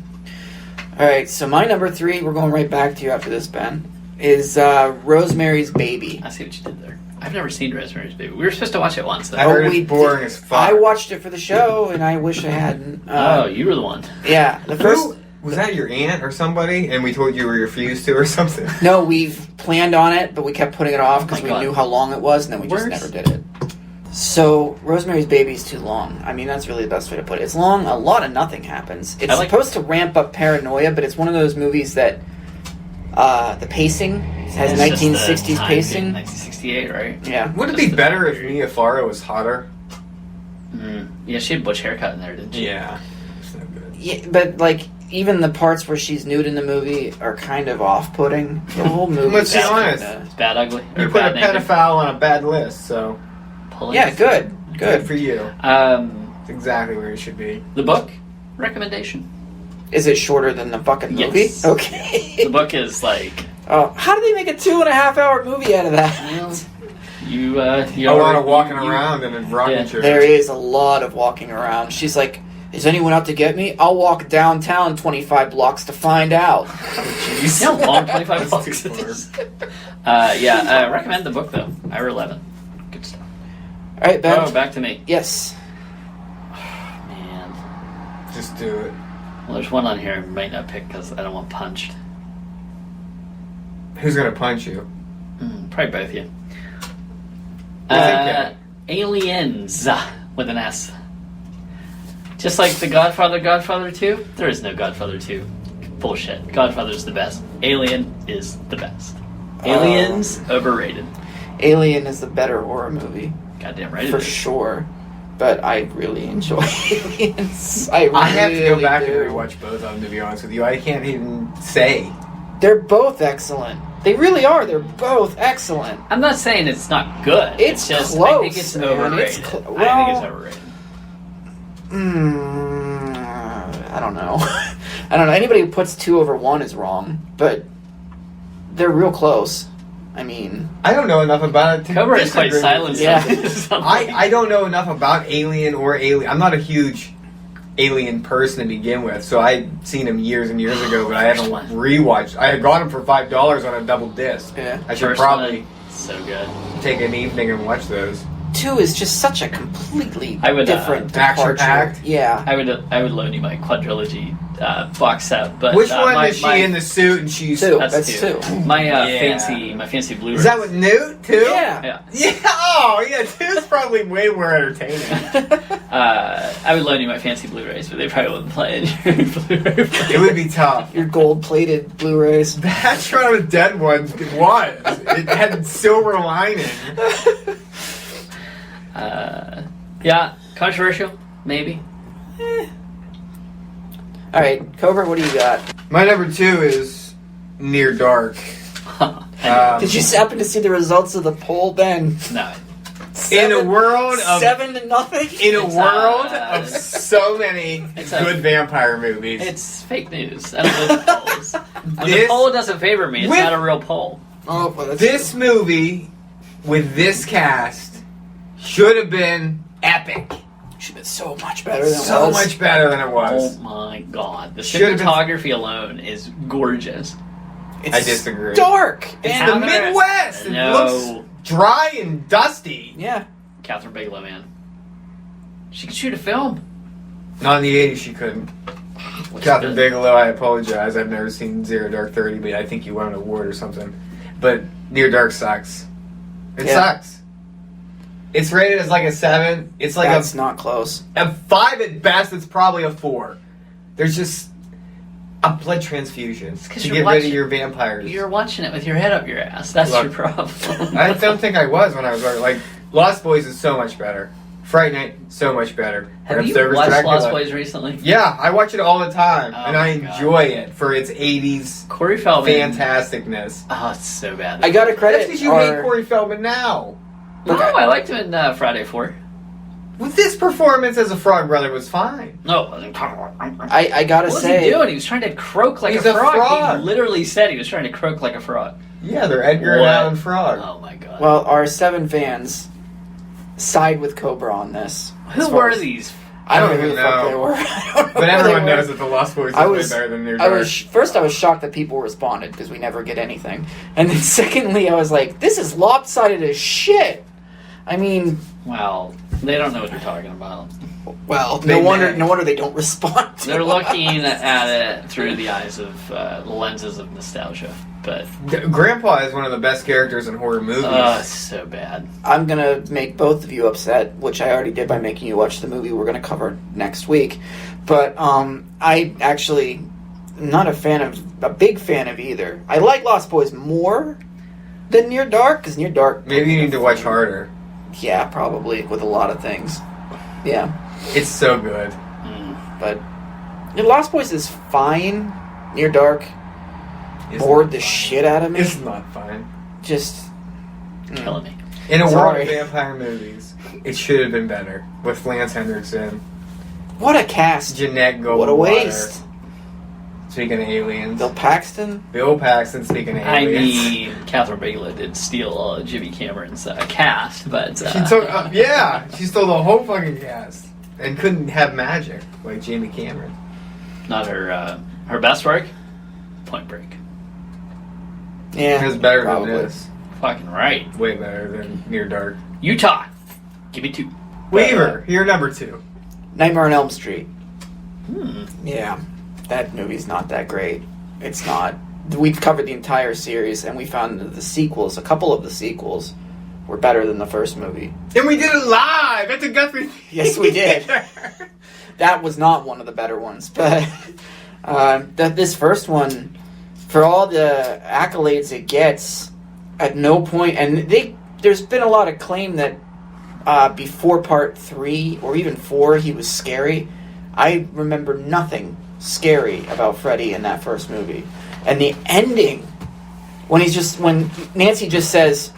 Speaker 4: All right, so my number 3, we're going right back to you after this, Ben, is Rosemary's Baby.
Speaker 3: I see what you did there. I've never seen Rosemary's Baby. We were supposed to watch it once, though.
Speaker 5: I heard
Speaker 4: we
Speaker 5: it's boring
Speaker 4: did-
Speaker 5: as fuck.
Speaker 4: I watched it for the show, and I wish I hadn't.
Speaker 3: Oh, you were the one.
Speaker 4: Yeah, the first.
Speaker 5: Who was that? Your aunt or somebody? And we told you we refused to or something.
Speaker 4: No, we planned on it, but we kept putting it off because
Speaker 3: Oh
Speaker 4: we
Speaker 3: my God.
Speaker 4: knew how long it was, and then we just
Speaker 3: Worse.
Speaker 4: never did it. So, Rosemary's Baby is too long. I mean, that's really the best way to put it. It's long, a lot of nothing happens. It's
Speaker 3: I like-
Speaker 4: supposed to ramp up paranoia, but it's one of those movies that the pacing has
Speaker 3: It's just the
Speaker 4: 1960s
Speaker 3: time
Speaker 4: pacing.
Speaker 3: period, 1968, right?
Speaker 4: Yeah.
Speaker 5: Would it be better if Mia Farrow was hotter?
Speaker 3: Yeah, she had a butch haircut in there, didn't she?
Speaker 5: Yeah. It's no good.
Speaker 4: Yeah, but like even the parts where she's nude in the movie are kind of off-putting. The whole movie.
Speaker 5: Let's be honest.
Speaker 3: It's bad ugly.
Speaker 5: You
Speaker 3: Or
Speaker 5: put a
Speaker 3: bad naked.
Speaker 5: pedophile on a bad list, so
Speaker 3: Police.
Speaker 4: Yeah, good,
Speaker 5: good
Speaker 4: good.
Speaker 5: for you. It's exactly where you should be.
Speaker 3: The book recommendation.
Speaker 4: Is it shorter than the fucking movie?
Speaker 3: Yes.
Speaker 4: Okay.
Speaker 3: The book is like
Speaker 4: Oh, how did they make a 2.5-hour movie out of that?
Speaker 3: you.
Speaker 5: A lot of walking around in a rocking
Speaker 3: Yeah.
Speaker 5: chair.
Speaker 4: There is a lot of walking around. She's like, "Is anyone out to get me? I'll walk downtown 25 blocks to find out."
Speaker 5: Jeez.
Speaker 3: You know how long 25
Speaker 5: That's
Speaker 3: bucks
Speaker 5: too
Speaker 3: it
Speaker 5: far.
Speaker 3: is. Recommend the book though. Hour 11. Good stuff.
Speaker 4: All right, Ben.
Speaker 3: Oh, back to me.
Speaker 4: Yes.
Speaker 3: Man.
Speaker 5: Just do it.
Speaker 3: Well, there's one on here I might not pick because I don't want punched.
Speaker 5: Who's gonna punch you?
Speaker 3: Probably both of you.
Speaker 5: okay.
Speaker 3: Aliens with an S. Just like the Godfather 2, there is no Godfather 2. Bullshit. Godfather's the best. Alien is the best. Aliens, overrated.
Speaker 4: Alien is the better horror movie
Speaker 3: Goddamn right it
Speaker 4: for
Speaker 3: is.
Speaker 4: sure. But I really enjoy Aliens. I
Speaker 5: have to go
Speaker 4: really
Speaker 5: back
Speaker 4: do.
Speaker 5: and rewatch both of them, to be honest with you. I can't even say.
Speaker 4: They're both excellent. They really are. They're both excellent.
Speaker 3: I'm not saying it's not good.
Speaker 4: It's
Speaker 3: just I
Speaker 4: close,
Speaker 3: think it's
Speaker 4: man.
Speaker 3: overrated.
Speaker 4: It's
Speaker 3: I think
Speaker 4: well-
Speaker 3: it's overrated.
Speaker 4: I don't know. I don't know. Anybody who puts 2 over 1 is wrong, but they're real close. I mean,
Speaker 5: I don't know enough about it to
Speaker 3: Cobra is quite
Speaker 5: disagree with
Speaker 3: silent.
Speaker 5: you.
Speaker 4: Yeah.
Speaker 5: I don't know enough about Alien or Alien. I'm not a huge Alien person to begin with, so I'd seen him years and years ago, but I haven't
Speaker 3: First one.
Speaker 5: rewatched. I had got him for $5 on a double disc.
Speaker 4: Yeah.
Speaker 5: I should
Speaker 3: First
Speaker 5: probably
Speaker 3: one, so good.
Speaker 5: take an evening and watch those.
Speaker 4: 2 is just such a completely
Speaker 3: I would,
Speaker 4: different
Speaker 5: action-packed?
Speaker 4: departure. Yeah.
Speaker 3: I would loan you my quadrilogy box set, but
Speaker 5: Which one
Speaker 3: my,
Speaker 5: is she in the suit and she's...
Speaker 4: 2.
Speaker 3: That's
Speaker 4: That's
Speaker 3: two.
Speaker 4: 2.
Speaker 3: My
Speaker 5: Yeah.
Speaker 3: fancy Blu-ray.
Speaker 5: Is that with Newt, too?
Speaker 4: Yeah.
Speaker 3: Yeah.
Speaker 5: Yeah, oh, yeah, 2's probably way more entertaining.
Speaker 3: I would loan you my fancy Blu-rays, but they probably wouldn't play in your Blu-ray player.
Speaker 5: It would be tough.
Speaker 4: Your gold-plated Blu-rays.
Speaker 5: That Shaun of the Dead one was. It had silver lining.
Speaker 3: Yeah, controversial, maybe.
Speaker 4: All right, Cobra, what do you got?
Speaker 5: My number 2 is Near Dark.
Speaker 4: Did you happen to see the results of the poll, Ben?
Speaker 3: No.
Speaker 5: In a world of
Speaker 4: 7-0.
Speaker 5: in a
Speaker 3: It's,
Speaker 5: world of so many
Speaker 3: It's
Speaker 5: good vampire movies,
Speaker 3: It's fake news. I don't know polls. When the
Speaker 5: This-
Speaker 3: poll doesn't favor me, it's
Speaker 5: with-
Speaker 3: not a real poll.
Speaker 4: Oh, well, that's
Speaker 5: this movie with this cast should have been epic.
Speaker 4: should have been so much better than it
Speaker 5: So
Speaker 4: was.
Speaker 5: much better than it
Speaker 3: Oh
Speaker 5: was.
Speaker 3: my god. The
Speaker 5: Should've been-
Speaker 3: cinematography alone is gorgeous.
Speaker 4: It's
Speaker 5: I disagree.
Speaker 4: dark.
Speaker 5: It's
Speaker 4: and
Speaker 5: the
Speaker 3: How did-
Speaker 5: Midwest. It
Speaker 3: No.
Speaker 5: looks dry and dusty.
Speaker 4: yeah.
Speaker 3: Catherine Bigelow, man. She could shoot a film.
Speaker 5: Not in the 80s, she couldn't. Catherine Bigelow, I apologize. I've never seen Zero Dark 30, but I think you won an award or something. But Near Dark sucks. It
Speaker 4: Yeah.
Speaker 5: sucks. It's rated as like a 7. It's like
Speaker 4: That's not close.
Speaker 5: a 5 at best. It's probably a 4. There's just a blood transfusion
Speaker 3: 'cause
Speaker 5: to
Speaker 3: you're
Speaker 5: get rid of
Speaker 3: watching-
Speaker 5: your vampires.
Speaker 3: You're watching it with your head up your ass. That's
Speaker 5: Look,
Speaker 3: your problem.
Speaker 5: I don't think I was when I was like Lost Boys is so much better. Fright Night so much better.
Speaker 3: Have
Speaker 5: Bram
Speaker 3: you
Speaker 5: Stoker's
Speaker 3: watched
Speaker 5: Dracula.
Speaker 3: Lost Boys recently?
Speaker 5: Yeah, I watch it all the time,
Speaker 3: Oh
Speaker 5: and I
Speaker 3: my God.
Speaker 5: enjoy it for its 80s
Speaker 3: Corey Feldman.
Speaker 5: fantasticness.
Speaker 3: Oh, it's so bad.
Speaker 4: I got to
Speaker 5: That's
Speaker 4: credit.
Speaker 5: because you hate Corey Feldman now.
Speaker 3: No, I liked him in Friday 4.
Speaker 5: With this performance as a Frog Brother was fine.
Speaker 3: No.
Speaker 4: I gotta
Speaker 3: What was
Speaker 4: say,
Speaker 3: he doing? He was trying to croak like
Speaker 5: He's
Speaker 3: a
Speaker 5: a
Speaker 3: frog.
Speaker 5: frog.
Speaker 3: He literally said he was trying to croak like a frog.
Speaker 5: Yeah, they're Edgar and
Speaker 3: What?
Speaker 5: Allan Frog.
Speaker 3: Oh my god.
Speaker 4: well, our 7 fans side with Cobra on this.
Speaker 3: Who
Speaker 4: as far
Speaker 3: were
Speaker 4: as-
Speaker 3: these?
Speaker 4: I don't know who
Speaker 5: even
Speaker 4: the fuck
Speaker 5: know.
Speaker 4: they were. I don't know
Speaker 5: But
Speaker 4: who
Speaker 5: everyone
Speaker 4: they were.
Speaker 5: knows that the Lost Boys
Speaker 4: I
Speaker 5: is
Speaker 4: was-
Speaker 5: way better than Near
Speaker 4: I
Speaker 5: Dark.
Speaker 4: was first. I was shocked that people responded because we never get anything, and then secondly, I was like, "This is lopsided as shit." I mean,
Speaker 3: Well, they don't know what they're talking about.
Speaker 4: well,
Speaker 5: They
Speaker 4: no wonder.
Speaker 5: may.
Speaker 4: No wonder they don't respond. To
Speaker 3: They're
Speaker 4: us.
Speaker 3: looking at it through the eyes of lenses of nostalgia. But
Speaker 5: Grandpa is one of the best characters in horror movies.
Speaker 3: it's so bad.
Speaker 4: I'm gonna make both of you upset, which I already did by making you watch the movie we're gonna cover next week. But I actually am not a big fan of either. I like Lost Boys more than Near Dark because Near Dark.
Speaker 5: Maybe you need to watch harder.
Speaker 4: Yeah, probably with a lot of things. Yeah,
Speaker 5: It's so good.
Speaker 4: but Lost Boys is fine. Near Dark
Speaker 5: It's
Speaker 4: bored
Speaker 5: not
Speaker 4: the
Speaker 5: fine.
Speaker 4: shit out of me.
Speaker 5: It's not fine.
Speaker 4: Just
Speaker 3: Killing me.
Speaker 5: In a world
Speaker 4: Sorry.
Speaker 5: of vampire movies, it should have been better with Lance Henriksen,
Speaker 4: what a cast!
Speaker 5: Jeanette Goldwater.
Speaker 4: What a waste!
Speaker 5: Speaking of aliens,
Speaker 4: Bill Paxton.
Speaker 5: Bill Paxton. Speaking of
Speaker 3: I
Speaker 5: aliens,
Speaker 3: mean, Catherine Bigelow did steal Jimmy Cameron's cast, but
Speaker 5: she took. She stole the whole fucking cast and couldn't have magic like Jamie Cameron.
Speaker 3: not her best work. Point Break.
Speaker 4: Yeah,
Speaker 5: It was better
Speaker 4: probably.
Speaker 5: than this.
Speaker 3: Fucking right.
Speaker 5: Way better than Near Dark.
Speaker 3: Utah. Give me 2.
Speaker 5: Weaver, you're number 2.
Speaker 4: Nightmare on Elm Street.
Speaker 3: Hmm.
Speaker 4: Yeah, that movie's not that great. It's not. We've covered the entire series, and we found that a couple of the sequels, were better than the first movie.
Speaker 5: And we did it live at the Guthrie.
Speaker 4: Yes, we did. That was not one of the better ones, but this first one, for all the accolades it gets, at no point, and there's been a lot of claim that before part 3 or even 4 he was scary. I remember nothing scary about Freddy in that first movie. And the ending, when Nancy just says,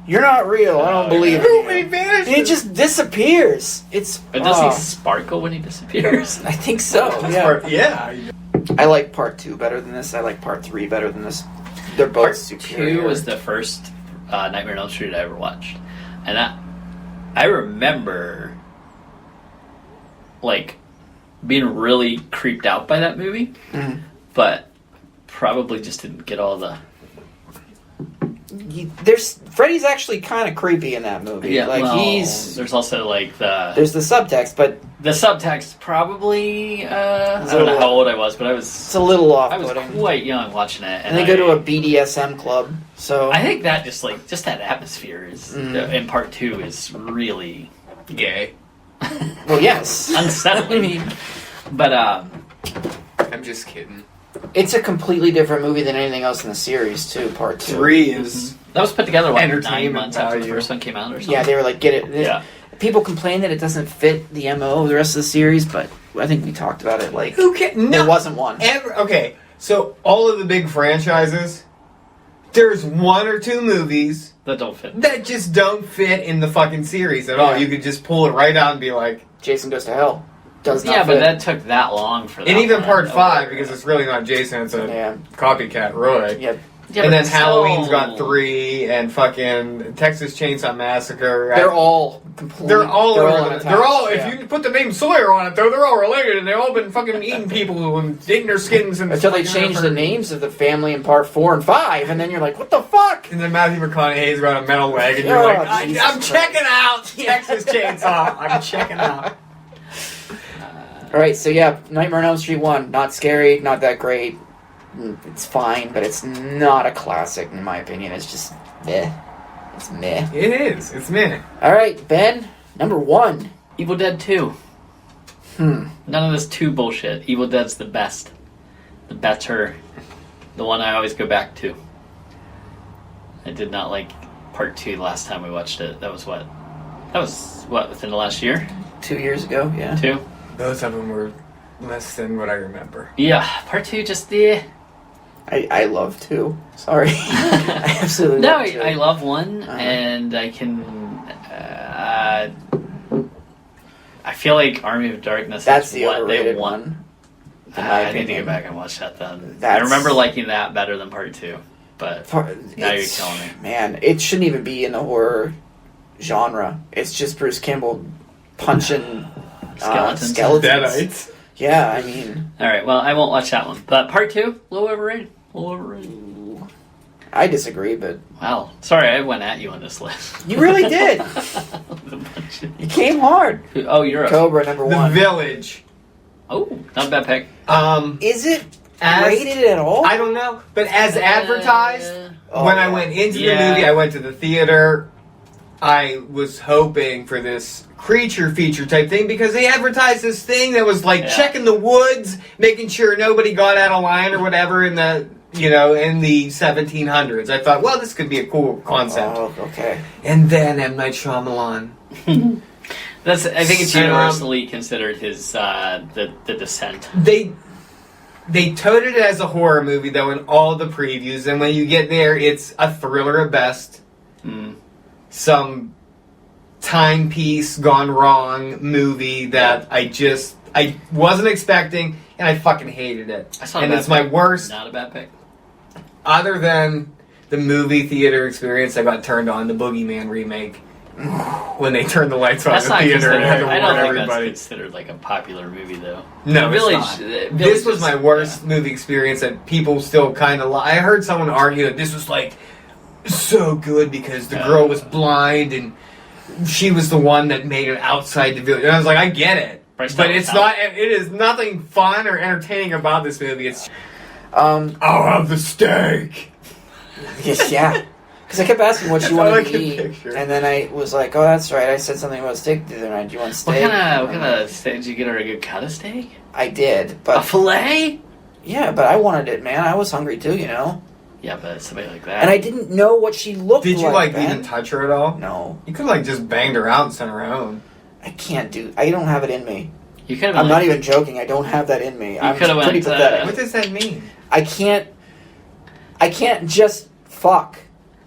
Speaker 4: "You're not real, I don't believe
Speaker 5: Boom, he
Speaker 4: it,"
Speaker 5: vanishes.
Speaker 4: and it just disappears. It's
Speaker 3: But does he sparkle when he disappears?
Speaker 4: I think so, yeah.
Speaker 5: Yeah.
Speaker 4: I like part 2 better than this. I like part 3 better than this. They're both
Speaker 3: Part
Speaker 4: superior.
Speaker 3: 2 was the first Nightmare on Elm Street I ever watched. And I remember, like, being really creeped out by that movie,
Speaker 4: Mhm.
Speaker 3: but probably just didn't get all the...
Speaker 4: There's Freddy's actually kind of creepy in that movie.
Speaker 3: Yeah,
Speaker 4: like
Speaker 3: well,
Speaker 4: he's
Speaker 3: there's also, like,
Speaker 4: there's the subtext, but
Speaker 3: the subtext probably... I
Speaker 4: It's
Speaker 3: don't know
Speaker 4: a-
Speaker 3: how old I was, but I
Speaker 4: it's a little
Speaker 3: was
Speaker 4: off-putting.
Speaker 3: quite young watching it.
Speaker 4: And they go to a BDSM club, so
Speaker 3: I think that just that atmosphere is
Speaker 4: Mm.
Speaker 3: in part 2 is really
Speaker 5: Gay.
Speaker 4: well, yes,
Speaker 3: unsettling.
Speaker 4: I mean,
Speaker 3: But
Speaker 5: I'm just kidding.
Speaker 4: it's a completely different movie than anything else in the series, too. Part 2.
Speaker 5: 3 is
Speaker 3: that was put together 9
Speaker 5: Entertainment
Speaker 3: months after the
Speaker 5: value.
Speaker 3: first one came out, or something.
Speaker 4: Yeah, they were like, get it.
Speaker 3: Yeah.
Speaker 4: People complain that it doesn't fit the MO of the rest of the series, but I think we talked about it. Like,
Speaker 5: Who can?
Speaker 4: there wasn't one.
Speaker 5: Okay, so all of the big franchises, there's 1 or 2 movies
Speaker 3: that don't fit.
Speaker 5: that just don't fit in the fucking series at all.
Speaker 4: Yeah.
Speaker 5: You could just pull it right out and be like,
Speaker 4: Jason Goes to Hell does not
Speaker 3: Yeah, but
Speaker 4: fit.
Speaker 3: that took that long for that.
Speaker 5: and even
Speaker 3: one.
Speaker 5: part
Speaker 3: That
Speaker 5: 5
Speaker 3: was-
Speaker 5: because it's really not Jason, it's a
Speaker 4: Yeah.
Speaker 5: copycat Roy.
Speaker 4: Yeah,
Speaker 3: Yeah,
Speaker 5: And
Speaker 3: but
Speaker 5: then Halloween's
Speaker 3: still-
Speaker 5: got 3, and fucking Texas Chainsaw Massacre.
Speaker 4: they're all completely.
Speaker 5: They're all
Speaker 4: unattached,
Speaker 5: they're all.
Speaker 4: yeah.
Speaker 5: If you put the name Sawyer on it, though, they're all related, and they've all been fucking eating people and eating their skins and
Speaker 4: Until they
Speaker 5: fucking
Speaker 4: change the
Speaker 5: whatever.
Speaker 4: names of the family in part 4 and 5, and then you're like, what the fuck?
Speaker 5: And then Matthew McConaughey's got a metal leg, and you're
Speaker 4: Oh,
Speaker 5: like,
Speaker 4: Jesus
Speaker 5: I'm
Speaker 4: Christ.
Speaker 5: checking out Texas Chainsaw. I'm checking out.
Speaker 4: Alright, so yeah, Nightmare on Elm Street 1, not scary, not that great. It's fine, but it's not a classic in my opinion. It's just meh. It's meh.
Speaker 5: It is. It's me.
Speaker 4: Alright, Ben, number 1.
Speaker 3: Evil Dead 2.
Speaker 4: Hmm.
Speaker 3: None of this 2 bullshit. Evil Dead's the best. The better. The one I always go back to. I did not like part 2 last time we watched it. That was what? Within the last year?
Speaker 4: 2 years ago, yeah.
Speaker 3: 2?
Speaker 5: Both of them were less than what I remember.
Speaker 3: Yeah, part 2 just the...
Speaker 4: I love 2. Sorry. I absolutely
Speaker 3: No,
Speaker 4: love 2.
Speaker 3: I love 1,
Speaker 4: Uh-huh.
Speaker 3: and I can... I feel like Army of Darkness
Speaker 4: That's
Speaker 3: is
Speaker 4: the
Speaker 3: what they
Speaker 4: overrated
Speaker 3: want.
Speaker 4: one. in my
Speaker 3: I need to
Speaker 4: opinion.
Speaker 3: go back and watch that then. I
Speaker 4: That's-
Speaker 3: remember liking that better than part 2, but now you're
Speaker 4: It's-
Speaker 3: killing me.
Speaker 4: Man, it shouldn't even be in the horror genre. It's just Bruce Campbell punching
Speaker 3: Skeletons.
Speaker 4: Skeletons.
Speaker 5: Deadites.
Speaker 4: Yeah, I mean,
Speaker 3: All right, well, I won't watch that one. But part 2, low overrated. Low overrated.
Speaker 4: I disagree, but
Speaker 3: Wow. Sorry, I went at you on this list.
Speaker 4: you really did. You came hard.
Speaker 3: Oh, you're
Speaker 4: Cobra number
Speaker 5: The
Speaker 4: 1.
Speaker 5: Village.
Speaker 3: Oh, not a bad pick.
Speaker 4: Is it
Speaker 5: As-
Speaker 4: rated at all?
Speaker 5: I don't know, but as advertised, when I went into the
Speaker 3: Yeah.
Speaker 5: movie, I went to the theater. I was hoping for this creature feature type thing because they advertised this thing that was like
Speaker 3: Yeah.
Speaker 5: checking the woods, making sure nobody got out of line or whatever in the in the 1700s. I thought, well, this could be a cool concept.
Speaker 4: Oh, okay.
Speaker 5: And then M. Night Shyamalan.
Speaker 3: I think it's
Speaker 5: So,
Speaker 3: universally considered his the Descent.
Speaker 5: They touted it as a horror movie though in all the previews, and when you get there, it's a thriller at best. Some timepiece gone wrong movie that I wasn't expecting, and I fucking hated it.
Speaker 3: I saw
Speaker 5: and
Speaker 3: that
Speaker 5: it's my
Speaker 3: pick.
Speaker 5: worst.
Speaker 3: Not a bad pick.
Speaker 5: Other than the movie theater experience, I got turned on the Boogeyman remake when they turned the lights on
Speaker 3: That's
Speaker 5: in
Speaker 3: not
Speaker 5: the theater
Speaker 3: considered.
Speaker 5: and had to
Speaker 3: I
Speaker 5: warn
Speaker 3: don't think
Speaker 5: everybody.
Speaker 3: that's considered like a popular movie, though.
Speaker 5: No,
Speaker 3: The
Speaker 5: it's
Speaker 3: Village.
Speaker 5: not.
Speaker 3: Village
Speaker 5: This was
Speaker 3: is-
Speaker 5: my worst movie experience that people still kind of. I heard someone argue that this was like so good because the girl was blind and she was the one that made it outside the village. And I was like, I get it,
Speaker 3: Bryce
Speaker 5: but
Speaker 3: Dallas
Speaker 5: it's not. It is nothing fun or entertaining about this movie. It's
Speaker 4: I'll
Speaker 5: I'll have the steak.
Speaker 4: Yes, yeah. Because I kept asking what she
Speaker 5: That's all
Speaker 4: wanted
Speaker 5: I
Speaker 4: to
Speaker 5: could
Speaker 4: eat,
Speaker 5: picture.
Speaker 4: and then I was like, "Oh, that's right. I said something about steak the other night. Do you want
Speaker 3: What
Speaker 4: steak?"
Speaker 3: kind of steak did you get her? A good cut of steak?
Speaker 4: I did,
Speaker 3: A
Speaker 4: but
Speaker 3: fillet?
Speaker 4: yeah, but I wanted it, man. I was hungry too, you know.
Speaker 3: Yeah, but somebody like that.
Speaker 4: And I didn't know what she looked
Speaker 5: Did you
Speaker 4: like.
Speaker 5: like even touch her at all?
Speaker 4: No,
Speaker 5: You could like just banged her out and sent her home.
Speaker 4: I can't do. I don't have it in me.
Speaker 3: You could have.
Speaker 4: I'm not even joking. I don't have that in me. I'm
Speaker 3: could've
Speaker 4: pretty
Speaker 3: went,
Speaker 4: pathetic.
Speaker 5: What does that mean?
Speaker 4: I can't just fuck.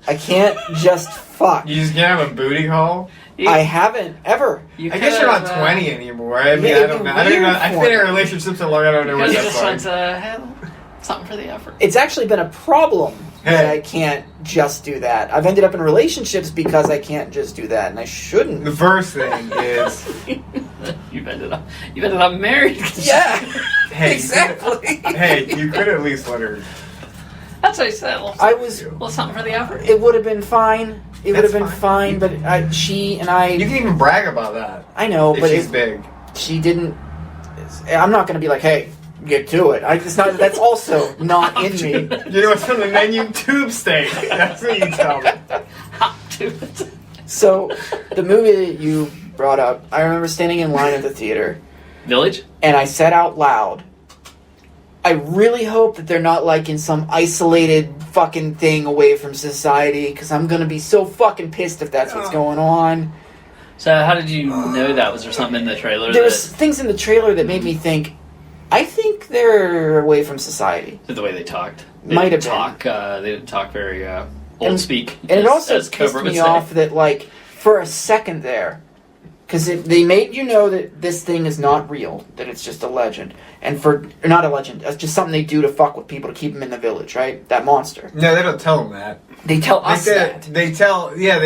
Speaker 4: I can't just fuck.
Speaker 5: You just can't have a booty hole.
Speaker 4: I haven't ever.
Speaker 5: I guess you're not 20 anymore. I mean,
Speaker 4: Yeah,
Speaker 5: I
Speaker 4: it'd
Speaker 5: don't
Speaker 4: be
Speaker 5: know. I don't even know.
Speaker 4: weird
Speaker 5: I've
Speaker 4: for
Speaker 5: been in
Speaker 4: me.
Speaker 5: relationships so long. I don't know what
Speaker 3: Because you
Speaker 5: that's
Speaker 3: just
Speaker 5: like.
Speaker 3: want to have something for the effort.
Speaker 4: It's actually been a problem that
Speaker 5: Hey.
Speaker 4: I can't just do that. I've ended up in relationships because I can't just do that, and I shouldn't.
Speaker 5: The first thing is,
Speaker 3: You've ended up married.
Speaker 4: Yeah,
Speaker 5: hey,
Speaker 4: exactly.
Speaker 5: hey, you could at least let her.
Speaker 3: That's what I said.
Speaker 4: I was.
Speaker 3: Well, something for the effort.
Speaker 4: It would have been fine. It would
Speaker 5: That's
Speaker 4: have been fine, but she and I.
Speaker 5: You can even brag about that.
Speaker 4: I know,
Speaker 5: If
Speaker 4: but
Speaker 5: she's big.
Speaker 4: she didn't. I'm not going to be like, hey, get to it. It's not. That's also not in me.
Speaker 5: You know what's on the menu? Tube steak. That's what you tell me.
Speaker 4: So, the movie that you brought up, I remember standing in line at the theater,
Speaker 3: Village.
Speaker 4: and I said out loud, I really hope that they're not like in some isolated fucking thing away from society, because I'm going to be so fucking pissed if that's what's going on.
Speaker 3: So how did you know that? Was there something in the trailer?
Speaker 4: There was things in the trailer that made me think, I think they're away from society.
Speaker 3: the way they talked. They
Speaker 4: Might
Speaker 3: didn't
Speaker 4: have
Speaker 3: talk. They didn't talk very old
Speaker 4: And-
Speaker 3: speak.
Speaker 4: And it also
Speaker 3: as
Speaker 4: pissed
Speaker 3: Cobra would
Speaker 4: me
Speaker 3: say.
Speaker 4: off that, like, for a second there, because they made you know that this thing is not real, that it's just a legend. And or not a legend, it's just something they do to fuck with people to keep them in the village, right? That monster.
Speaker 5: No, they don't tell them that.
Speaker 4: They tell us that.
Speaker 5: They tell them
Speaker 3: Yeah.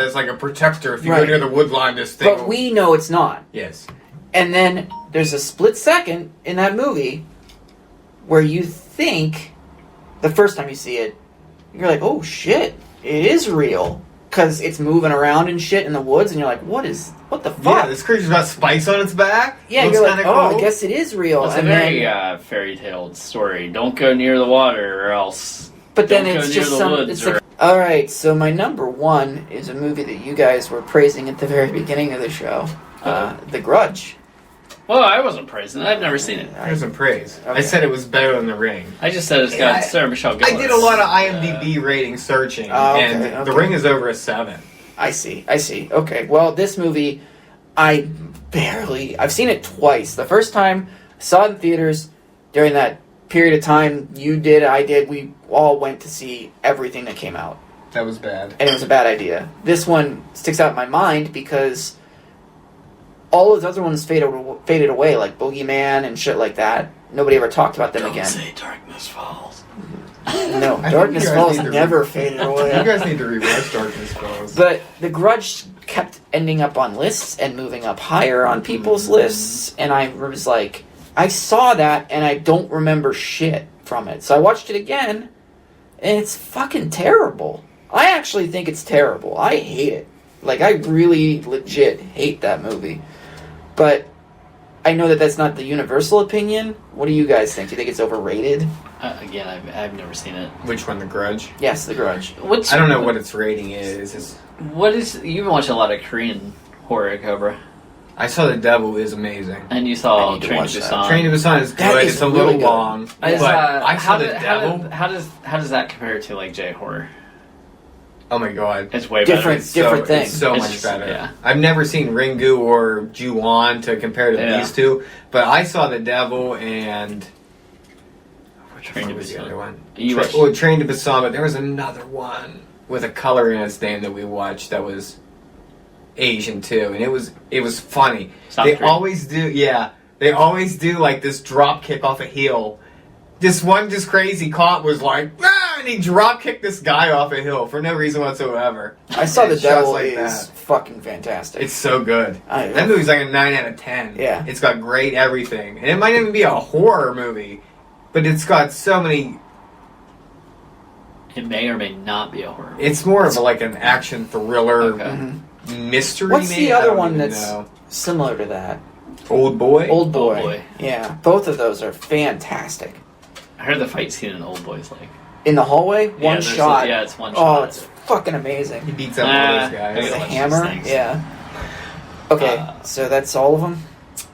Speaker 5: as like a protector if you
Speaker 4: Right.
Speaker 5: go near the wood line. This thing.
Speaker 4: But we know it's not.
Speaker 5: Yes.
Speaker 4: And then there's a split second in that movie where you think, the first time you see it, you're like, oh shit, it is real. Because it's moving around and shit in the woods, and you're like, what the fuck?
Speaker 5: Yeah, this creature's got spikes on its back.
Speaker 4: Yeah,
Speaker 5: Looks
Speaker 4: you're like,
Speaker 5: kinda
Speaker 4: oh,
Speaker 5: cool.
Speaker 4: I guess it is real.
Speaker 3: Well, it's a
Speaker 4: and
Speaker 3: very
Speaker 4: then,
Speaker 3: fairy tale story. Don't go near the water, or else.
Speaker 4: but then
Speaker 3: don't go
Speaker 4: it's
Speaker 3: near
Speaker 4: just
Speaker 3: the
Speaker 4: some.
Speaker 3: woods,
Speaker 4: It's
Speaker 3: or-
Speaker 4: like, all right. So my number one is a movie that you guys were praising at the very beginning of the show, The Grudge.
Speaker 3: Well, I wasn't praising it. I've never seen it.
Speaker 5: Here's some praise. I
Speaker 4: Okay.
Speaker 5: said it was better than The Ring.
Speaker 3: I just said it's got
Speaker 5: Yeah,
Speaker 3: Sarah Michelle Gellar.
Speaker 5: I did a lot of IMDb rating searching,
Speaker 4: Oh, okay,
Speaker 5: and The
Speaker 4: okay.
Speaker 5: Ring is over a 7.
Speaker 4: I see. Okay. Well, this movie, I've seen it twice. The first time I saw it in theaters during that period of time you did, I did. We all went to see everything that came out.
Speaker 5: That was bad.
Speaker 4: And it was a bad idea. This one sticks out in my mind because all those other ones faded away, like Boogeyman and shit like that. Nobody ever talked about them
Speaker 3: Don't
Speaker 4: again.
Speaker 3: say Darkness Falls.
Speaker 4: No,
Speaker 5: think
Speaker 4: Darkness
Speaker 5: you guys
Speaker 4: Falls
Speaker 5: need to
Speaker 4: never faded
Speaker 5: You
Speaker 4: away.
Speaker 5: guys need to rewatch Darkness Falls.
Speaker 4: But The Grudge kept ending up on lists and moving up higher on people's lists, and I was like, I saw that and I don't remember shit from it. So I watched it again, and it's fucking terrible. I actually think it's terrible. I hate it. Like, I really legit hate that movie. But I know that that's not the universal opinion. What do you guys think? Do you think it's overrated?
Speaker 3: Again, I've never seen it.
Speaker 5: Which one, The Grudge?
Speaker 4: Yes, The Grudge.
Speaker 5: I don't know what its rating is.
Speaker 3: You've been watching a lot of Korean horror, Cobra.
Speaker 5: I saw The Devil is amazing.
Speaker 3: And you
Speaker 4: I
Speaker 3: saw
Speaker 4: need to
Speaker 3: Train
Speaker 4: watch
Speaker 3: to
Speaker 4: that.
Speaker 3: Busan.
Speaker 5: Train to Busan is
Speaker 4: That
Speaker 5: good.
Speaker 4: is
Speaker 5: It's a
Speaker 4: really
Speaker 5: little
Speaker 4: good.
Speaker 5: long. But I saw The Devil.
Speaker 3: How does that compare to like J horror?
Speaker 5: Oh my god.
Speaker 3: It's way
Speaker 4: Different.
Speaker 3: better.
Speaker 4: Different thing.
Speaker 5: It's so
Speaker 3: It's
Speaker 5: much
Speaker 3: just-
Speaker 5: better.
Speaker 3: yeah.
Speaker 5: I've never seen Ringu or Ju-on to compare to
Speaker 3: Yeah.
Speaker 5: these two, but I saw The Devil and
Speaker 3: Train to
Speaker 5: what was the
Speaker 3: Busan.
Speaker 5: other one?
Speaker 3: You watched-
Speaker 5: Train to Busan, but there was another one with a color in its name that we watched that was Asian too, and it was funny.
Speaker 3: South
Speaker 5: They
Speaker 3: Korea.
Speaker 5: always do, yeah. They always do like this drop kick off a hill. This one just crazy cop was like, ah, and he drop kicked this guy off a hill for no reason whatsoever.
Speaker 4: I saw The
Speaker 5: It's just
Speaker 4: Devil
Speaker 5: like
Speaker 4: is
Speaker 5: that.
Speaker 4: fucking fantastic.
Speaker 5: It's so good. That movie's like a 9 out of 10.
Speaker 4: Yeah.
Speaker 5: It's got great everything. And it might even be a horror movie, but it's got so many...
Speaker 3: It may or may not be a horror.
Speaker 5: It's more of like an action thriller
Speaker 3: Okay.
Speaker 5: mystery.
Speaker 4: What's
Speaker 5: maybe?
Speaker 4: the
Speaker 5: I
Speaker 4: other
Speaker 5: don't
Speaker 4: one
Speaker 5: even
Speaker 4: that's
Speaker 5: know.
Speaker 4: similar to that?
Speaker 5: Old Boy?
Speaker 4: Old Boy.
Speaker 3: Old Boy.
Speaker 4: Yeah, both of those are fantastic.
Speaker 3: I heard the fight scene in Old Boy's like
Speaker 4: In the hallway, one
Speaker 3: there's
Speaker 4: shot.
Speaker 3: it's one
Speaker 4: Oh,
Speaker 3: shot.
Speaker 4: it's fucking amazing.
Speaker 5: He beats up all those
Speaker 3: I
Speaker 5: guys.
Speaker 3: gotta
Speaker 4: With a
Speaker 3: watch
Speaker 4: hammer,
Speaker 3: these things.
Speaker 4: yeah. Okay, so that's all of them.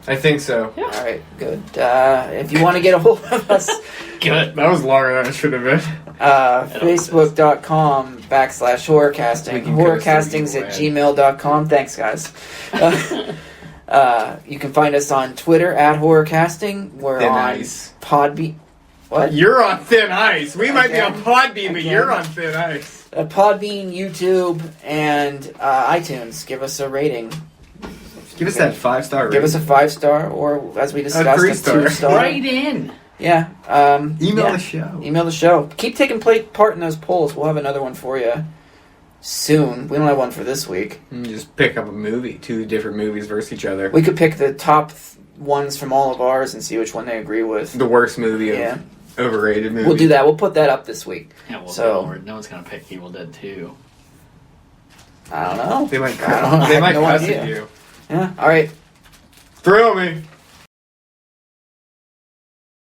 Speaker 5: I think so.
Speaker 3: Yeah.
Speaker 4: All right, good. If you want to get a hold of us,
Speaker 3: Good.
Speaker 5: That was longer than it should have been.
Speaker 4: Facebook.com/horrorcasting.
Speaker 5: We can cut us through
Speaker 4: Horrorcastings@gmail.com. Thanks, guys. You can find us on Twitter @horrorcasting. We're
Speaker 5: Thin
Speaker 4: on
Speaker 5: ice.
Speaker 4: Podbean. What?
Speaker 5: You're on thin ice. We might be on
Speaker 4: Again.
Speaker 5: Podbean, but
Speaker 4: Again.
Speaker 5: you're on thin ice.
Speaker 4: Podbean, YouTube, and iTunes. Give us a rating.
Speaker 5: Give us that 5-star rating.
Speaker 4: Give us a 5-star, or as we discussed, a
Speaker 5: 3-star.
Speaker 4: 2-star.
Speaker 3: Right in.
Speaker 4: Yeah.
Speaker 5: Email
Speaker 4: yeah.
Speaker 5: the show.
Speaker 4: Email the show. Keep taking part in those polls. We'll have another one for you soon. We don't have one for this week.
Speaker 5: And just pick up a movie. 2 different movies versus each other.
Speaker 4: We could pick the top ones from all of ours and see which one they agree with.
Speaker 5: The worst movie of
Speaker 4: Yeah.
Speaker 5: overrated movie.
Speaker 4: We'll do that. We'll put that up this week.
Speaker 3: Yeah, well,
Speaker 4: So-
Speaker 3: Lord, no one's gonna pick Evil Dead 2.
Speaker 4: I don't know.
Speaker 5: They might
Speaker 4: I don't- I
Speaker 5: they
Speaker 4: have
Speaker 5: might
Speaker 4: no
Speaker 5: cuss
Speaker 4: idea.
Speaker 5: at you.
Speaker 4: Yeah. All right.
Speaker 5: Thrill me.